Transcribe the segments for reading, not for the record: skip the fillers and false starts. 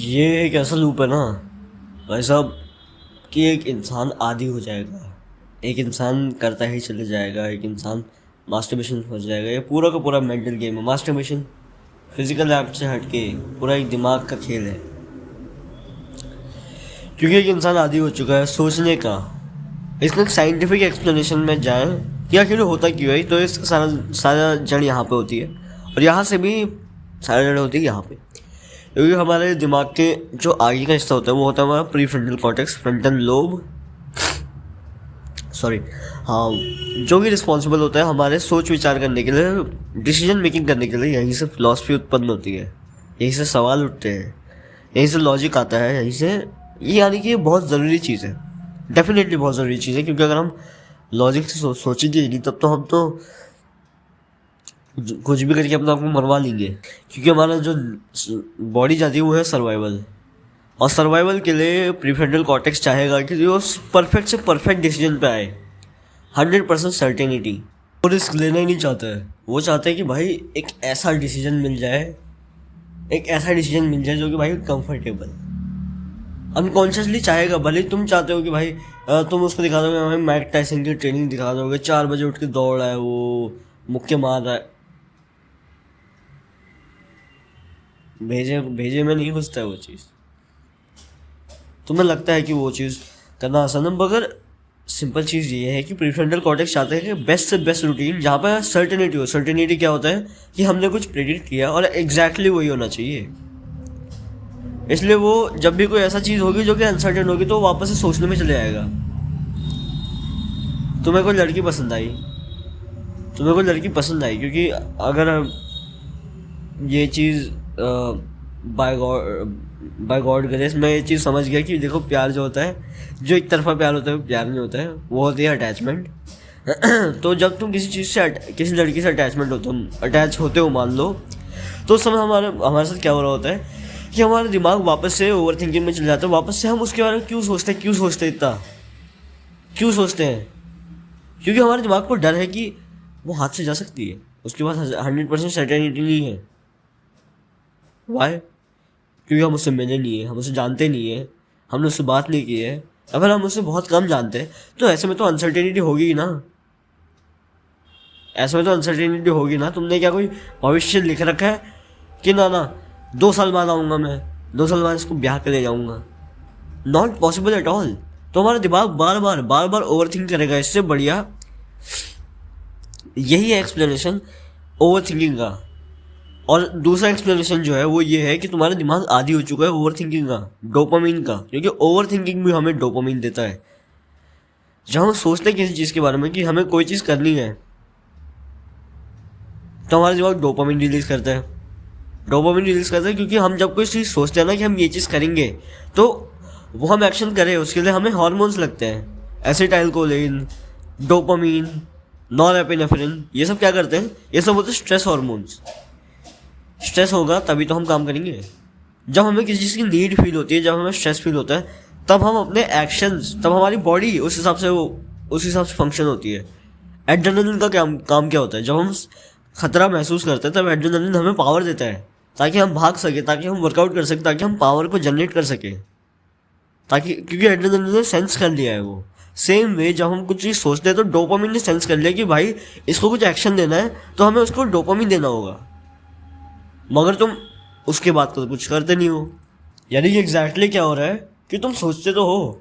ये एक ऐसा लूप है ना भाई साहब कि एक इंसान आदी हो जाएगा, एक इंसान करता ही चले जाएगा, एक इंसान मास्टरबेशन हो जाएगा। ये पूरा का पूरा मेंटल गेम है। मास्टरबेशन फिजिकल एक्ट से हटके पूरा एक दिमाग का खेल है, क्योंकि एक इंसान आदी हो चुका है सोचने का। इसका एक साइंटिफिक एक्सप्लेनेशन में जाए कि आखिर होता क्यों है, तो इसका सारा सारा जड़ यहाँ पे होती है और यहाँ से भी सारा जड़ होती है यहाँ पे। क्योंकि हमारे दिमाग के जो आगे का हिस्सा होता है वो होता है हमारा pre frontal cortex, frontal lobe, sorry, हाँ, जो कि रिस्पॉन्सिबल होता है हमारे सोच विचार करने के लिए, डिसीजन मेकिंग करने के लिए। यहीं से फिलॉसफी उत्पन्न होती है, यहीं से सवाल उठते हैं, यहीं से लॉजिक आता है, यहीं से ये, यानी कि ये बहुत ज़रूरी चीज़ है, डेफिनेटली बहुत ज़रूरी चीज़ है। क्योंकि अगर हम लॉजिक से सोचेंगे नहीं तब तो हम तो कुछ भी करके अपने आप को मरवा लेंगे। क्योंकि हमारा जो बॉडी जाती है वो है सर्वाइवल, और सर्वाइवल के लिए प्रीफ्रंटल कॉर्टेक्स चाहेगा कि वो परफेक्ट से परफेक्ट डिसीजन पे आए, 100% सर्टेनिटी। वो रिस्क लेना ही नहीं चाहता है, वो चाहता है कि भाई एक ऐसा डिसीजन मिल जाए, एक ऐसा डिसीजन मिल जाए जो कि भाई कंफर्टेबल। अनकॉन्शियसली चाहेगा, भले तुम चाहते हो कि भाई तुम उसको दिखा दोगे, भाई मैक टायसन की ट्रेनिंग दिखा दोगे, 4 बजे उठ के दौड़ रहा है, वो मुक्के मार रहा है, भेजे भेजे में नहीं घुसता है वो चीज़। तुम्हें लगता है कि वो चीज़ करना आसान है, मगर सिंपल चीज़ ये है कि प्रीफ्रंटल कॉर्टेक्स चाहते हैं कि बेस्ट से बेस्ट रूटीन जहाँ पर सर्टेनिटी हो। सर्टेनिटी क्या होता है कि हमने कुछ प्रेडिक्ट किया और एग्जैक्टली वही होना चाहिए। इसलिए वो जब भी कोई ऐसा चीज़ होगी जो कि अनसर्टेन होगी तो वो वापस से सोचने में चले जाएगा। तुम्हें कोई लड़की पसंद आई, तुम्हें कोई लड़की पसंद आई, क्योंकि अगर ये चीज़ बाय गॉड ग्रेस मैं ये चीज़ समझ गया कि देखो, प्यार जो होता है, जो एक तरफा प्यार होता है वो प्यार नहीं होता है, वो होती है अटैचमेंट। तो जब तुम किसी चीज़ से किसी लड़की से अटैच होते हो मान लो, तो उस समय हमारे साथ क्या हो रहा होता है कि हमारा दिमाग वापस से ओवर थिंकिंग में चले जाता है। वापस से हम उसके बारे में क्यों सोचते हैं इतना क्यों सोचते हैं? क्योंकि हमारे दिमाग को डर है कि वो हाथ से जा सकती है, उसके पास 100% सर्टेनिटी नहीं है। वाई? क्योंकि हम उससे मिले नहीं है, हम उससे जानते नहीं है, हमने उससे बात नहीं की है। अगर हम उससे बहुत कम जानते हैं तो ऐसे में तो अनसर्टेनिटी होगी ही ना, ऐसे में तो अनसर्टेनिटी होगी ना। तुमने क्या कोई भविष्य लिख रखा है कि ना 2 साल बाद आऊँगा मैं, 2 साल बाद इसको ब्याह के ले जाऊँगा? Not possible at all. तो हमारा दिमाग बार बार ओवर थिंक करेगा। इससे बढ़िया यही है एक्सप्लेनेशन ओवर थिंकिंग का। और दूसरा एक्सप्लेनेशन जो है वो ये है कि तुम्हारा दिमाग आदी हो चुका है ओवर थिंकिंग का, डोपामिन का, क्योंकि ओवर थिंकिंग भी हमें डोपामिन देता है। जब हम सोचते हैं किसी चीज़ के बारे में कि हमें कोई चीज़ करनी है तो हमारा दिमाग डोपामिन रिलीज करता है। क्योंकि हम जब कोई चीज़ सोचते हैं ना कि हम ये चीज़ करेंगे तो वो हम एक्शन करें, उसके लिए हमें हार्मोन्स लगते हैं, एसिटाइलकोलिन, डोपामिन, नॉरएपिनेफ्रिन। ये सब क्या करते हैं? ये सब होते हैं स्ट्रेस हार्मोन्स। स्ट्रेस होगा तभी तो हम काम करेंगे। जब हमें किसी चीज़ की नीड फील होती है, जब हमें स्ट्रेस फील होता है, तब हम अपने एक्शंस, तब हमारी बॉडी उस हिसाब से फंक्शन होती है। एड्रेनलिन का काम क्या होता है? जब हम खतरा महसूस करते हैं तब एड्रेनलिन हमें पावर देता है ताकि हम भाग सके, ताकि हम वर्कआउट कर सके, ताकि हम पावर को जनरेट कर सके, ताकि क्योंकि एड्रेनलिन ने सेंस कर लिया है वो। सेम वे जब हम कुछ चीज़ सोचते हैं तो डोपामिन ने सेंस कर लिया कि भाई इसको कुछ एक्शन देना है तो हमें उसको डोपामिन देना होगा, मगर तुम उसके बाद तो कुछ करते नहीं हो। यानी कि एग्जैक्टली क्या हो रहा है कि तुम सोचते तो हो,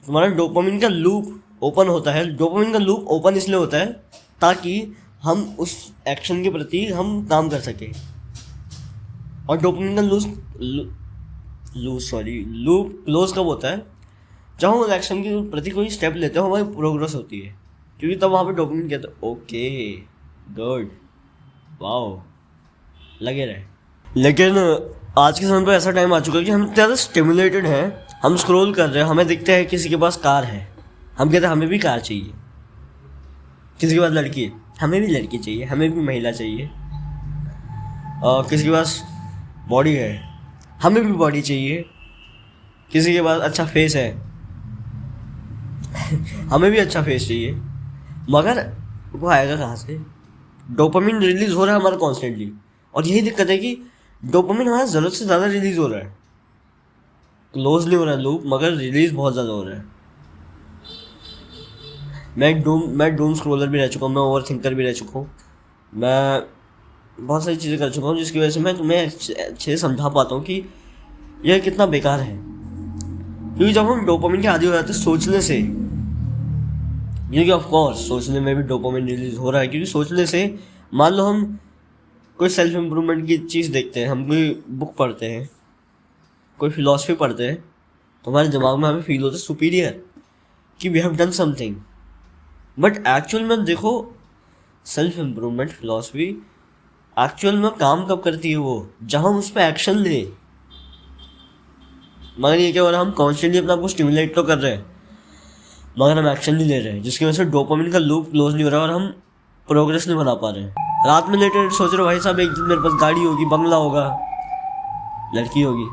तुम्हारा डोपामिन का लूप ओपन होता है। डोपामिन का लूप ओपन इसलिए होता है ताकि हम उस एक्शन के प्रति हम काम कर सकें। और डोपामिन का लूप क्लोज कब होता है? जब हम उस एक्शन के प्रति कोई स्टेप लेते हो, हमारी प्रोग्रेस होती है, क्योंकि तब वहाँ पे डोपामिन कहता है ओके गुड वाओ, लगे रहे। लेकिन आज के समय पर ऐसा टाइम आ चुका है कि हम ज़्यादा स्टिमुलेटेड हैं, हम स्क्रॉल कर रहे हैं, हमें दिखता है किसी के पास कार है, हम कहते हैं हमें भी कार चाहिए। किसी के पास लड़की है, हमें भी लड़की चाहिए, हमें भी महिला चाहिए। और किसी के पास बॉडी है, हमें भी बॉडी चाहिए। किसी के पास अच्छा फेस है, हमें भी अच्छा फेस चाहिए। मगर वो आएगा कहाँ से? डोपामिन रिलीज हो रहा है हमारा कॉन्स्टेंटली, और यही दिक्कत है कि डोपामिन हमारा ज़रूरत से ज़्यादा रिलीज हो रहा है। क्लोज नहीं हो रहा है लूप, मगर रिलीज बहुत ज़्यादा हो रहा है। मैं डूम स्क्रोलर भी रह चुका हूँ, मैं ओवर थिंकर भी रह चुका हूँ, मैं बहुत सारी चीज़ें कर चुका हूँ, जिसकी वजह से मैं तुम्हें अच्छे से समझा पाता हूँ कि यह कितना बेकार है। क्योंकि जब हम डोपामिन के आदी हो जाते हैं सोचने से, क्योंकि ऑफ कोर्स सोचने में भी डोपामिन रिलीज हो रहा है, क्योंकि सोचने से, मान लो हम कोई सेल्फ इम्प्रूवमेंट की चीज़ देखते हैं, हम कोई बुक पढ़ते हैं, कोई फिलॉसफी पढ़ते हैं, तो हमारे दिमाग में हमें फील होता है सुपीरियर कि we have done something. But actual में देखो, सेल्फ इम्प्रूवमेंट फिलॉसफी एक्चुअल में काम कब करती है? वो जब हम उस पर एक्शन लें। मगर ये क्या हो रहा है, हम कॉन्स्टेंटली अपने आप को स्टिमुलेट तो कर रहे हैं, मगर हम एक्शन नहीं ले रहे हैं, जिसकी वजह से डोपामिन का लूप क्लोज नहीं हो रहा और हम प्रोग्रेस नहीं बना पा रहे हैं। रात में लेटे सोच रहे हो भाई साहब एक दिन मेरे पास गाड़ी होगी, बंगला होगा, लड़की होगी।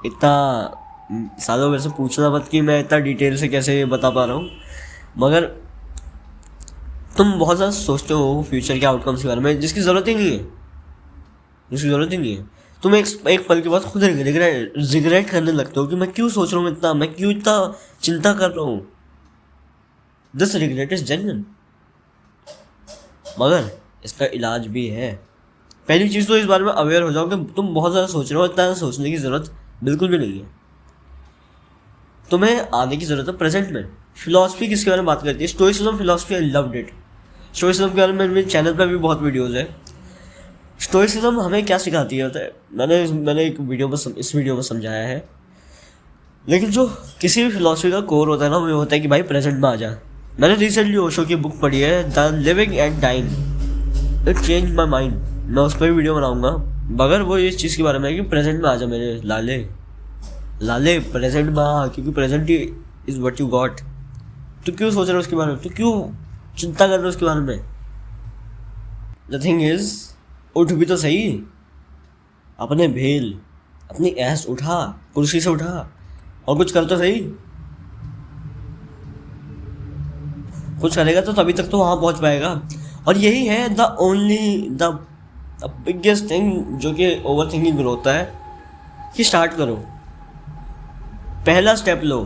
इतना सालों मेरे से पूछना मत कि मैं इतना डिटेल से कैसे बता पा रहा हूँ, मगर तुम बहुत ज़्यादा सोचते हो फ्यूचर के आउटकम्स के बारे में, जिसकी ज़रूरत ही नहीं है, जिसकी ज़रूरत ही नहीं है। तुम एक पल के बाद खुद रिग्रेट करने लगते हो कि मैं क्यों सोच रहा हूँ इतना, मैं क्यों इतना चिंता कर रहा हूँ। दिस रिग्रेट इज जेन्युइन, मगर इसका इलाज भी है। पहली चीज़ तो इस बारे में अवेयर हो जाओ कि तुम बहुत ज़्यादा सोच रहे हो, इतना सोचने की ज़रूरत बिल्कुल भी नहीं है। तुम्हें आने की ज़रूरत है प्रेजेंट में। फिलॉसफी किसके बारे में बात करती है? Stoicism philosophy, I loved it. Stoicism के बारे में मेरे चैनल पर भी बहुत वीडियोज़ है। स्टोइसिज्म हमें क्या सिखाती है होता है, मैंने एक वीडियो में इस वीडियो में समझाया है। लेकिन जो किसी भी फिलॉसफी का कोर होता है ना, वो होता है कि भाई प्रेजेंट में आ जा। मैंने रिसेंटली ओशो की बुक पढ़ी है, the living and dying, it change my mind. मैं उस पर भी वीडियो बनाऊंगा, मगर वो इस चीज़ के बारे में है कि प्रेजेंट में आ जा मेरे लाले लाले, प्रेजेंट में आ, क्योंकि present he is what you got. तो क्यों सोच रहे हो उसके बारे में, तो क्यों चिंता कर रहे हो उसके बारे में? द थिंग इज, उठ भी तो सही, अपने भेल, अपनी ऐस उठा, कुर्सी से उठा और कुछ कर तो सही। कुछ करेगा तो तभी तक तो वहाँ पहुँच पाएगा। और यही है द बिगेस्ट थिंग जो कि ओवर थिंकिंग होता है, कि स्टार्ट करो, पहला स्टेप लो,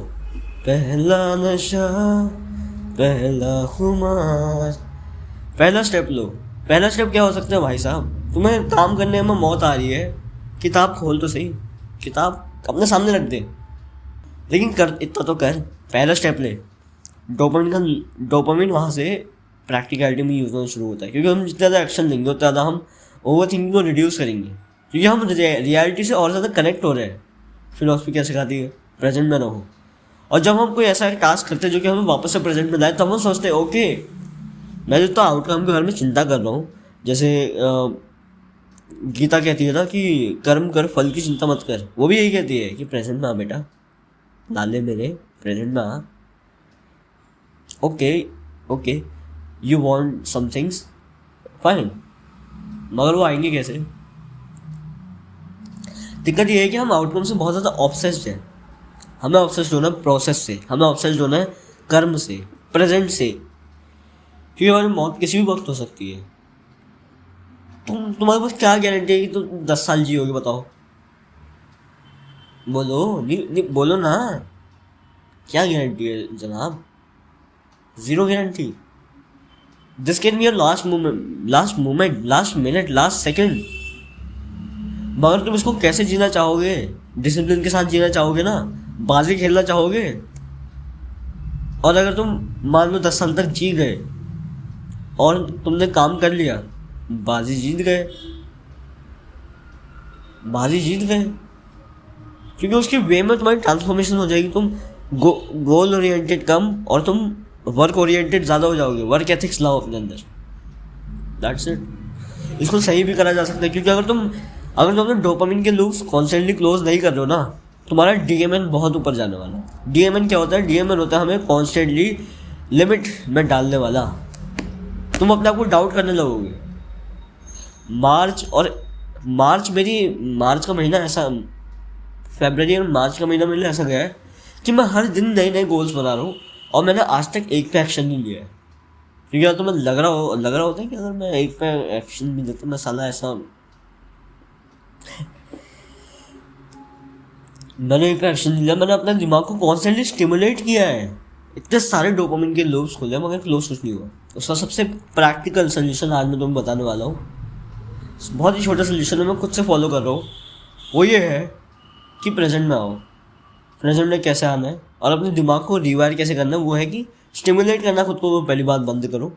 पहला नशा, पहला खुमार, पहला स्टेप लो। पहला स्टेप क्या हो सकता है भाई साहब? तुम्हें काम करने में मौत आ रही है, किताब खोल तो सही, किताब अपने सामने रख दे, लेकिन कर इतना तो कर, पहला स्टेप ले। डोपामिन वहाँ से प्रैक्टिकलिटी में यूज़ होना शुरू होता है, क्योंकि हम जितना ज़्यादा एक्शन लेंगे उतना ज़्यादा हम ओवर थिंकिंग को रिड्यूस करेंगे, क्योंकि हम रियलिटी से और ज़्यादा कनेक्ट हो रहे हैं। फिलॉसफी क्या सिखाती है? प्रेजेंट में रहो। और जब हम कोई ऐसा टास्क करते हैं जो कि हमें वापस से प्रेजेंट में लाए, तब हम सोचते हैं ओके, मैं जो तो आउटकम के बारे में चिंता कर रहा हूँ, जैसे गीता कहती है ना कि कर्म कर फल की चिंता मत कर, वो भी यही कहती है कि प्रेजेंट में आ बेटा, लाले मेरे प्रेजेंट में आ। Okay you want some things, fine, मगर वो आएंगे कैसे? दिक्कत ये है कि हम आउटकम से बहुत ज़्यादा ऑब्सेस्ड हैं। हमें ऑब्सेस्ड होना है प्रोसेस से, हमें ऑब्सेस्ड होना है कर्म से, प्रेजेंट से, क्योंकि हमारी मौत किसी भी वक्त हो सकती है। तुम्हारे पास क्या गारंटी है कि तुम 10 साल जियोगे? बताओ, बोलो, नहीं बोलो ना, क्या गारंटी है जनाब? Zero guarantee. This can be your last moment, last minute, last second. मगर तुम इसको कैसे जीना चाहोगे? डिसिप्लिन के साथ जीना चाहोगे ना, बाजी खेलना चाहोगे। और अगर तुम मान लो 10 साल तक जी गए और तुमने काम कर लिया, बाजी जीत गए, क्योंकि उसके वे में तुम्हारी ट्रांसफॉर्मेशन हो जाएगी। तुम गोल ओरिएंटेड कम और तुम वर्क ओरिएंटेड ज़्यादा हो जाओगे। वर्क एथिक्स लाओ अपने अंदर, दैट्स इट। इसको सही भी करा जा सकता है, क्योंकि अगर तुम अपने डोपामिन के लूप्स कॉन्स्टेंटली क्लोज नहीं कर रहे हो ना, तुम्हारा डीएमएन बहुत ऊपर जाने वाला है। डीएमएन क्या होता है? डीएमएन होता है हमें कॉन्स्टेंटली लिमिट में डालने वाला। तुम अपने आप को डाउट करने लगोगे। मार्च का महीना ऐसा, फरवरी और मार्च का महीना मेरे लिए ऐसा गया है कि मैं हर दिन नए नए गोल्स बना रहा हूँ और मैंने आज तक एक पे एक्शन नहीं लिया है। क्योंकि यार तुम्हें लग रहा होता है कि अगर मैं एक पे एक्शन नहीं लेता मैं साला ऐसा मैंने एक एक्शन लिया, मैंने अपने दिमाग को कॉन्स्टेंटली स्टिमुलेट किया है, इतने सारे डोपामिन के लूप्स खोले मगर क्लोज कुछ नहीं हुआ। उसका सबसे प्रैक्टिकल सोल्यूशन आज मैं तुम्हें बताने वाला हूँ। बहुत ही छोटा सोल्यूशन है, मैं खुद से फॉलो कर रहा हूँ। वो ये है कि प्रेजेंट में आओ। प्रेजेंट में कैसे आना है और अपने दिमाग को रिवायर कैसे करना है, वो है कि स्टिमुलेट करना खुद को। पहली बात बंद करो।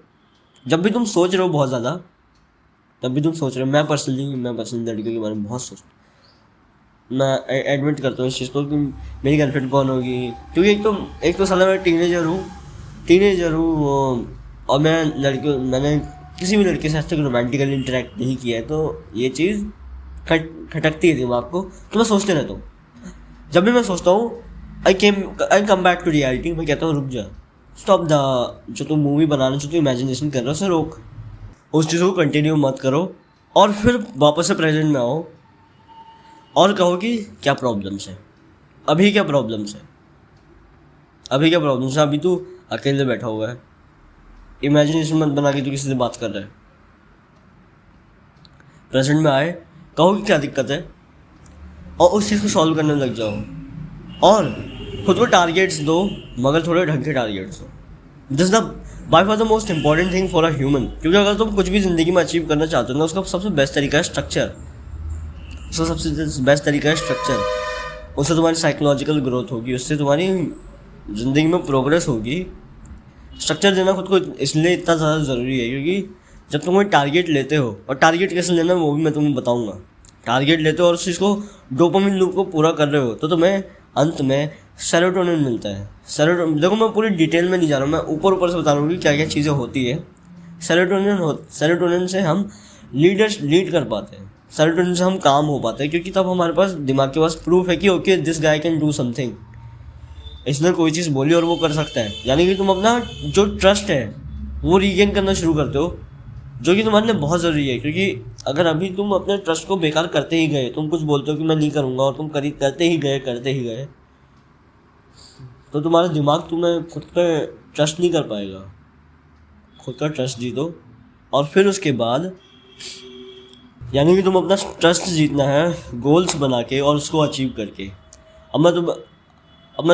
जब भी तुम सोच रहे हो बहुत ज़्यादा, तब भी तुम सोच रहे हो, मैं पर्सनली लड़कियों के बारे में बहुत सोचता हूँ। मैं एडमिट करता हूँ इस चीज़ को कि मेरी गर्लफ्रेंड कौन होगी, क्योंकि एक तो साला मैं टीनेजर हूँ और मैंने किसी भी लड़के से आज तक रोमांटिकली इंटरेक्ट नहीं किया है, तो ये चीज़ खटकती है दिमाग को। तो मैं सोचते रहता हूँ। जब भी मैं सोचता हूँ आई कम बैक टू रियलिटी। मैं कहता हूँ रुक जा, स्टॉप द जो तुम मूवी बनाना, जो तुम इमेजिनेशन कर रहे हो उसे रोक, उस चीज़ को कंटिन्यू मत करो और फिर वापस से प्रेजेंट में आओ और कहो कि क्या प्रॉब्लम्स है, अभी क्या प्रॉब्लम्स है, अभी तू अकेले बैठा हुआ है, इमेजिनेशन मत बना के तू किसी से बात कर रहा है। प्रेजेंट में आए, कहो कि क्या दिक्कत है और उस चीज़ को सॉल्व करने लग जाओ। और खुद को टारगेट्स दो, मगर थोड़े ढंग के टारगेट्स दो। This the by far the most important thing for a human. क्योंकि अगर तुम कुछ भी ज़िंदगी में अचीव करना चाहते हो ना, उसका सबसे बेस्ट तरीका है स्ट्रक्चर। उससे तुम्हारी साइकोलॉजिकल ग्रोथ होगी, उससे तुम्हारी ज़िंदगी में प्रोग्रेस होगी। स्ट्रक्चर देना खुद को इसलिए इतना ज़्यादा ज़रूरी है क्योंकि जब तुम कोई टारगेट लेते हो, और टारगेट कैसे लेना वो भी मैं तुम्हें बताऊंगा। टारगेट लेते हो और उस चीज़ को डोपामिन लूप को पूरा कर रहे हो तो तुम्हें अंत में सेरोटोनिन मिलता है। देखो मैं पूरी डिटेल में नहीं जा रहा हूँ, मैं ऊपर से बता रहा हूँ कि क्या क्या चीज़ें होती है। सेरोटोनिन से हम लीड कर पाते हैं, सेरोटोनिन से हम काम हो पाते हैं, क्योंकि तब हमारे पास दिमाग के पास प्रूफ है कि okay this guy can do something, इसने कोई चीज़ बोली और वो कर सकता है। यानी कि तुम अपना जो ट्रस्ट है वो रीगेन करना शुरू करते हो, जो कि तुम्हारे लिए बहुत ज़रूरी है। क्योंकि अगर अभी तुम अपने ट्रस्ट को बेकार करते ही गए, तुम कुछ बोलते हो कि मैं नहीं करूँगा और तुम करते ही गए, तो तुम्हारा दिमाग तुम्हें खुद पे ट्रस्ट नहीं कर पाएगा। खुद का ट्रस्ट जीतो और फिर उसके बाद, यानी कि तुम अपना ट्रस्ट जीतना है गोल्स बना के और उसको अचीव करके। अब मैं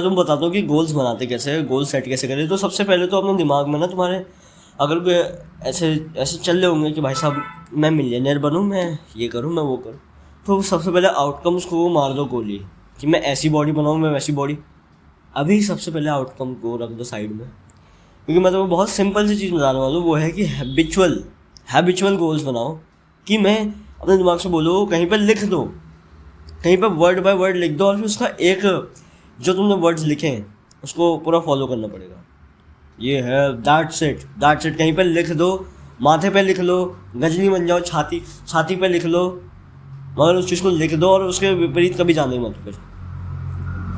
तुम बताता हूँ कि गोल्स बनाते कैसे हैं, गोल सेट कैसे करें। तो सबसे पहले तो अपने दिमाग में ना तुम्हारे अगर कोई ऐसे चल रहे होंगे कि भाई साहब मैं मिलियनेयर बनूँ, मैं ये करूँ, मैं वो करूँ, तो सबसे पहले आउटकम्स को मार दो गोली कि मैं ऐसी बॉडी बनाऊँ, मैं वैसी बॉडी। अभी सबसे पहले आउटकम को रख दो साइड में, क्योंकि मैं तुम्हें बहुत सिंपल सी चीज़ बताने वाला हूँ। वो है कि हैबिचुअल गोल्स बनाओ। कि मैं अपने दिमाग से बोलो, कहीं पर लिख दो, कहीं पर वर्ड बाय वर्ड लिख दो और फिर उसका एक जो तुमने वर्ड्स लिखे हैं उसको पूरा फॉलो करना पड़ेगा। ये है दैट्स इट कहीं पर लिख दो, माथे पे लिख लो, गजनी बन जाओ, छाती पे लिख लो, मगर उस चीज़ को लिख दो और उसके विपरीत कभी जाने मत। फिर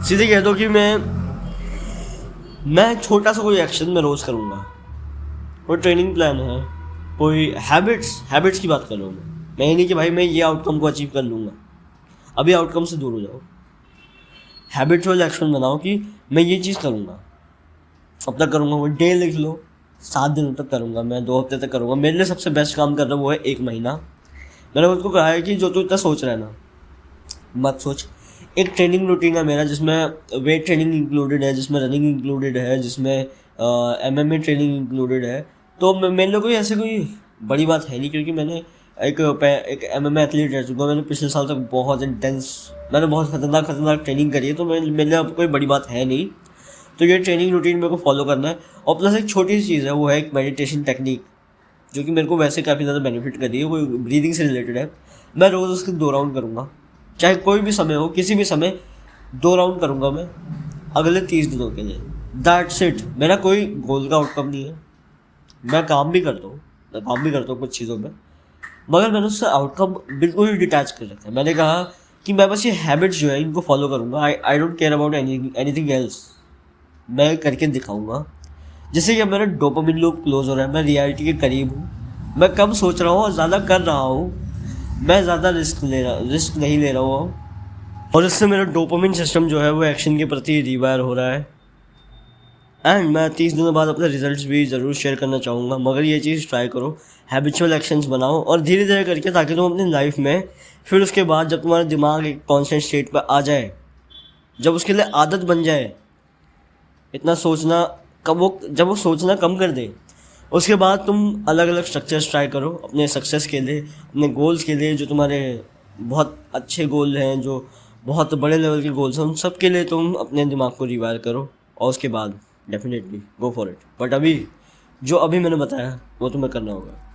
सीधे कह दो कि मैं छोटा सा कोई एक्शन में रोज़ करूँगा, कोई ट्रेनिंग प्लान है, कोई हैबिट्स की बात कर रहा हूँ मैं ये नहीं कि भाई मैं ये आउटकम को अचीव कर लूँगा। अभी आउटकम से दूर हो जाओ, हैबिचुअल एक्शन बनाओ कि मैं ये चीज़ करूँगा, अब तक करूँगा। वो डे लिख लो, 7 दिनों तक करूँगा, मैं 2 हफ्ते तक करूँगा। मेरे लिए सबसे बेस्ट काम कर रहा है वो है 1 महीना। मैंने उसको कहा है कि जो तू इतना सोच रहा है ना मत सोच। एक ट्रेनिंग रूटीन है मेरा जिसमें वेट ट्रेनिंग इंक्लूडेड है, जिसमें रनिंग इंक्लूडेड है, जिसमें MMA ट्रेनिंग इंक्लूडेड है। तो मेरे लिए कोई ऐसे कोई बड़ी बात है नहीं, क्योंकि मैंने एक MMA एथलीट रह चुका हूँ। मैंने पिछले साल तक बहुत खतरनाक ट्रेनिंग करी है, तो मेरे लिए अब कोई बड़ी बात है नहीं। तो ये ट्रेनिंग रूटीन मेरे को फॉलो करना है। और प्लस एक छोटी सी चीज़ है, वो है एक मेडिटेशन टेक्निक, जो कि मेरे को वैसे काफ़ी ज़्यादा बेनिफिट कर रही है। कोई ब्रीदिंग से रिलेटेड है। मैं रोज़ उसके 2 राउंड करूँगा, चाहे कोई भी समय हो, किसी भी समय 2 राउंड करूँगा मैं अगले 30 दिनों के लिए। That's it. मेरा कोई गोल का आउटकम नहीं है। मैं काम भी करता हूँ कुछ चीज़ों में, मगर मैंने उससे आउटकम बिल्कुल ही डिटैच कर रखा है। मैंने कहा कि मैं बस ये हैबिट्स जो है इनको फॉलो करूँगा। I don't care about anything else. मैं करके दिखाऊंगा, जिससे कि मेरा डोपामिन लूप क्लोज हो रहा है। मैं रियलिटी के करीब हूँ, मैं कम सोच रहा हूँ और ज़्यादा कर रहा हूँ। मैं ज़्यादा रिस्क नहीं ले रहा हूँ, और इससे मेरा डोपामिन सिस्टम जो है वो एक्शन के प्रति रिवायर हो रहा है। एंड मैं 30 दिनों बाद अपने रिजल्ट्स भी ज़रूर शेयर करना चाहूँगा। मगर ये चीज़ ट्राई करो, हैबिचुअल एक्शंस बनाओ और धीरे धीरे करके, ताकि तुम अपनी लाइफ में फिर उसके बाद जब तुम्हारा दिमाग एक कॉन्स्टेंट स्टेट पर आ जाए जब उसके लिए आदत बन जाए इतना सोचना, जब वो सोचना कम कर दे, उसके बाद तुम अलग अलग स्ट्रक्चर्स ट्राई करो अपने सक्सेस के लिए, अपने गोल्स के लिए, जो तुम्हारे बहुत अच्छे गोल हैं, जो बहुत बड़े लेवल के गोल्स हैं, उन सब के लिए तुम अपने दिमाग को रिवायर करो और उसके बाद definitely go for it. But अभी जो अभी मैंने बताया वो तुम्हें करना होगा।